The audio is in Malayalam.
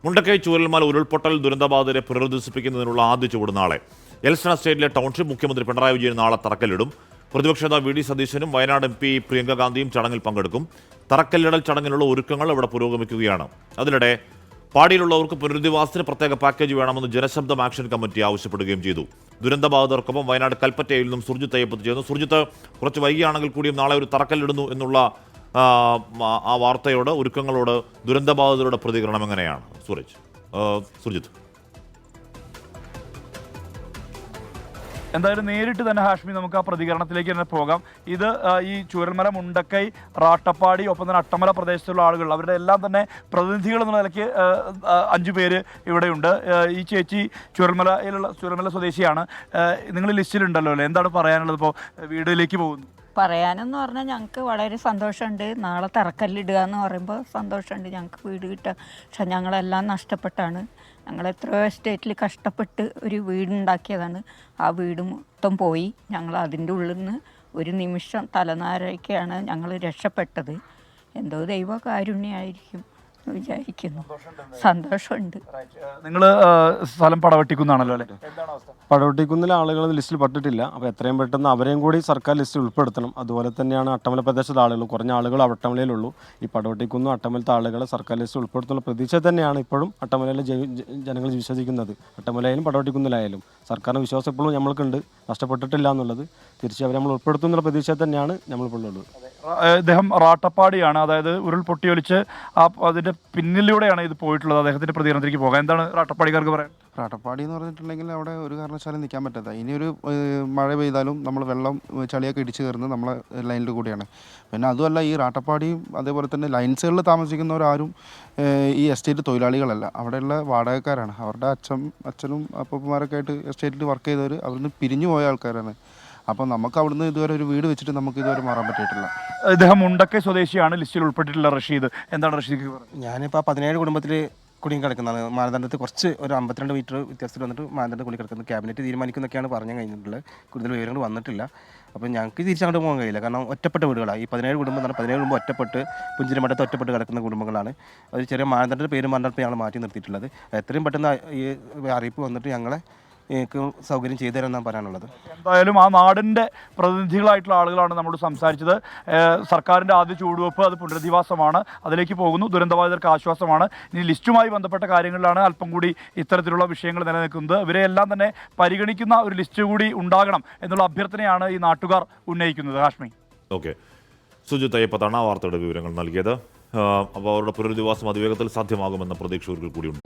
മുണ്ടക്കൈ ചൂരൽമല ഉരുൾപൊട്ടൽ ദുരന്തബാധിതരെ പുനരധിവസിപ്പിക്കുന്നതിനുള്ള ആദ്യ ചുവട് നാളെ. എൽസ്റ്റൺ എസ്റ്റേറ്റിലെ ടൗൺഷിപ്പ് മുഖ്യമന്ത്രി പിണറായി വിജയൻ നാളെ തറക്കല്ലിടും. പ്രതിപക്ഷ നേതാവ് വി ഡി സതീശനും വയനാട് MP പ്രിയങ്ക ഗാന്ധിയും ചടങ്ങിൽ പങ്കെടുക്കും. തറക്കല്ലിടൽ ചടങ്ങിനുള്ള ഒരുക്കങ്ങൾ ഇവിടെ പുരോഗമിക്കുകയാണ്. അതിനിടെ പാടിയിലുള്ളവർക്ക് പുനരധിവാസത്തിന് പ്രത്യേക പാക്കേജ് വേണമെന്ന് ജനശബ്ദം ആക്ഷൻ കമ്മിറ്റി ആവശ്യപ്പെടുകയും ചെയ്തു. ദുരന്തബാധിതർക്കൊപ്പം വയനാട് കൽപ്പറ്റയിൽ നിന്നും സുർജിത്ത് അയ്യപ്പത്ത് ചെയ്യുന്നു. സുർജിത്ത്, കുറച്ച് വൈകിയാണെങ്കിൽ കൂടിയും നാളെ ഒരു തറക്കല്ലിടുന്നു എന്നുള്ള ആ വാർത്തയോട്, ഒരുക്കങ്ങളോട് ദുരന്തബാധിതരുടെ പ്രതികരണം എങ്ങനെയാണ് സുർജിത്ത്? എന്തായാലും നേരിട്ട് തന്നെ ഹാഷ്മി നമുക്ക് ആ പ്രതികരണത്തിലേക്ക് തന്നെ പോകാം. ഇത് ഈ ചൂരൽമല, മുണ്ടക്കൈ, റാട്ടപ്പാടി, ഒപ്പം തന്നെ അട്ടമല പ്രദേശത്തുള്ള ആളുകൾ, അവരുടെ എല്ലാം തന്നെ പ്രതിനിധികൾ എന്ന നിലയ്ക്ക് 5 പേര് ഇവിടെയുണ്ട്. ഈ ചേച്ചി ചൂരൽമല സ്വദേശിയാണ്. നിങ്ങൾ ലിസ്റ്റിലുണ്ടല്ലോ അല്ലേ? എന്താണ് പറയാനുള്ളത്? ഇപ്പോൾ വീട്ടിലേക്ക് പോകുന്നു പറയാനെന്ന് പറഞ്ഞാൽ ഞങ്ങൾക്ക് വളരെ സന്തോഷമുണ്ട്. നാളെ തറക്കല്ലിടുക എന്ന് പറയുമ്പോൾ സന്തോഷമുണ്ട്. ഞങ്ങൾക്ക് വീട് കിട്ടുക, പക്ഷെ ഞങ്ങളെല്ലാം നഷ്ടപ്പെട്ടാണ്. ഞങ്ങൾ എത്രയോ എസ്റ്റേറ്റിൽ കഷ്ടപ്പെട്ട് ഒരു വീടുണ്ടാക്കിയതാണ്. ആ വീട് മൊത്തം പോയി. ഞങ്ങൾ അതിൻ്റെ ഉള്ളിൽ നിന്ന് ഒരു നിമിഷം തലനാരയ്ക്കാണ് ഞങ്ങൾ രക്ഷപ്പെട്ടത്. എന്തോ ദൈവ കാരുണ്യമായിരിക്കും വിചാരിക്കുന്നു. സന്തോഷമുണ്ട്. നിങ്ങൾ സ്ഥലം പടവട്ടിക്കുന്നാണല്ലോ അല്ലേ? പടവട്ടിക്കുന്നിലെ ആളുകൾ ലിസ്റ്റിൽ പെട്ടിട്ടില്ല. അപ്പോൾ എത്രയും പെട്ടെന്ന് അവരെയും കൂടി സർക്കാർ ലിസ്റ്റിൽ ഉൾപ്പെടുത്തണം. അതുപോലെ തന്നെയാണ് അട്ടമല പ്രദേശത്തെ ആളുകൾ, കുറഞ്ഞ ആളുകൾ അട്ടമലയിലുള്ളൂ. ഈ പടവട്ടിക്കുന്നും അട്ടമലത്തെ ആളുകളെ സർക്കാർ ലിസ്റ്റിൽ ഉൾപ്പെടുത്തുന്ന പ്രതീക്ഷ തന്നെയാണ് ഇപ്പോഴും അട്ടമലയിലെ ജനങ്ങൾ വിശ്വസിക്കുന്നത്. അട്ടമലയിലും പടവട്ടിക്കുന്നിലായാലും സർക്കാരിന് വിശ്വാസം ഇപ്പോഴും നമ്മൾക്കുണ്ട്, നഷ്ടപ്പെട്ടിട്ടില്ല എന്നുള്ളത്. തീർച്ചയായും നമ്മൾ ഉൾപ്പെടുത്തുന്ന പ്രതീക്ഷ തന്നെയാണ് നമ്മളിപ്പോൾ ഉള്ളത്. അദ്ദേഹം റാട്ടപ്പാടിയാണ്, അതായത് ഉരുൾപൊട്ടിയൊലിച്ച് അതിൻ്റെ പിന്നിലൂടെയാണ് ഇത് പോയിട്ടുള്ളത്. അദ്ദേഹത്തിൻ്റെ പ്രതികരണത്തിലേക്ക് പോകാം. എന്താണ് റാട്ടപ്പാടിക്കാർക്ക് പറയാൻ? റാട്ടപ്പാടി എന്ന് പറഞ്ഞിട്ടുണ്ടെങ്കിൽ അവിടെ ഒരു കാരണവശാലും നിൽക്കാൻ പറ്റാത്ത, ഇനിയൊരു മഴ പെയ്താലും നമ്മൾ വെള്ളം ചളിയൊക്കെ ഇടിച്ച് കയറുന്നത് നമ്മളെ ലൈനിൽ കൂടിയാണ്. പിന്നെ അതുമല്ല, ഈ റാട്ടപ്പാടിയും അതേപോലെ തന്നെ ലൈൻസുകളിൽ താമസിക്കുന്നവരാരും ഈ എസ്റ്റേറ്റ് തൊഴിലാളികളല്ല, അവിടെയുള്ള വാടകക്കാരാണ്. അവരുടെ അച്ഛനും അപ്പന്മാരൊക്കെ ആയിട്ട് എസ്റ്റേറ്റിൽ വർക്ക് ചെയ്തവർ അവിടുന്ന് പിരിഞ്ഞു പോയ ആൾക്കാരാണ്. അപ്പോൾ നമുക്ക് അവിടുന്ന് ഇതുവരെ ഒരു വീട് വെച്ചിട്ട് നമുക്ക് ഇതുവരെ മാറാൻ പറ്റിയിട്ടില്ല. ഇദ്ദേഹം മുണ്ടക്കൈ സ്വദേശിയാണ്, ലിസ്റ്റിൽ ഉൾപ്പെട്ടിട്ടുള്ള റഷീദ്. എന്താണ് റഷീദ് പറയുന്നത്? ഞാനിപ്പോൾ 17 കുടുംബത്തിൽ കുടുങ്ങി കിടക്കുന്നതാണ്. മാനദണ്ഡത്തിൽ കുറച്ച് ഒരു 52 മീറ്റർ വ്യത്യാസത്തിൽ വന്നിട്ട് മാനദണ്ഡം കുടി കിടക്കുന്നത്. ക്യാബിനറ്റ് തീരുമാനിക്കുന്നൊക്കെയാണ് പറഞ്ഞു കഴിഞ്ഞിട്ടുള്ളത്. കൂടുതൽ വിവരങ്ങൾ വന്നിട്ടില്ല. അപ്പോൾ ഞങ്ങൾക്ക് തിരിച്ചങ്ങോട്ട് പോകാൻ കഴിയില്ല. കാരണം ഒറ്റപ്പെട്ട വീടുകളാണ്. ഈ 17 കുടുംബം എന്ന് പറഞ്ഞാൽ 17 കുടുംബം ഒറ്റപ്പെട്ട് പുഞ്ചിരിമഠത്ത് ഒറ്റപ്പെട്ട് കിടക്കുന്ന കുടുംബങ്ങളാണ്. ഒരു ചെറിയ മാനദണ്ഡത്തിൻ്റെ പേര് പറഞ്ഞപ്പോൾ ഞങ്ങൾ മാറ്റി നിർത്തിയിട്ടുള്ളത്. എത്രയും പെട്ടെന്ന് ഈ അറിയിപ്പ് വന്നിട്ട് ഞങ്ങളെ സൗകര്യം ചെയ്തു തരാമെന്നാണ് പറയാനുള്ളത്. എന്തായാലും ആ നാടിൻ്റെ പ്രതിനിധികളായിട്ടുള്ള ആളുകളാണ് നമ്മോട് സംസാരിച്ചത്. സർക്കാരിൻ്റെ ആദ്യ ചുവടുവെപ്പ് അത് പുനരധിവാസമാണ്, അതിലേക്ക് പോകുന്നു. ദുരന്തബാധിതർക്ക് ആശ്വാസമാണ്. ഇനി ലിസ്റ്റുമായി ബന്ധപ്പെട്ട കാര്യങ്ങളിലാണ് അല്പം കൂടി ഇത്തരത്തിലുള്ള വിഷയങ്ങൾ നിലനിൽക്കുന്നത്. ഇവരെയെല്ലാം തന്നെ പരിഗണിക്കുന്ന ഒരു ലിസ്റ്റ് കൂടി ഉണ്ടാകണം എന്നുള്ള അഭ്യർത്ഥനയാണ് ഈ നാട്ടുകാർ ഉന്നയിക്കുന്നത്. ഹാഷ്മി. ഓക്കെ, സുജിത്ത് അയ്യപ്പത്താണ് ആ വാർത്തയുടെ വിവരങ്ങൾ നൽകിയത്. അപ്പോൾ അവരുടെ പുനരധിവാസം അതിവേഗത്തിൽ സാധ്യമാകുമെന്ന പ്രതീക്ഷ കൂടിയുണ്ട്.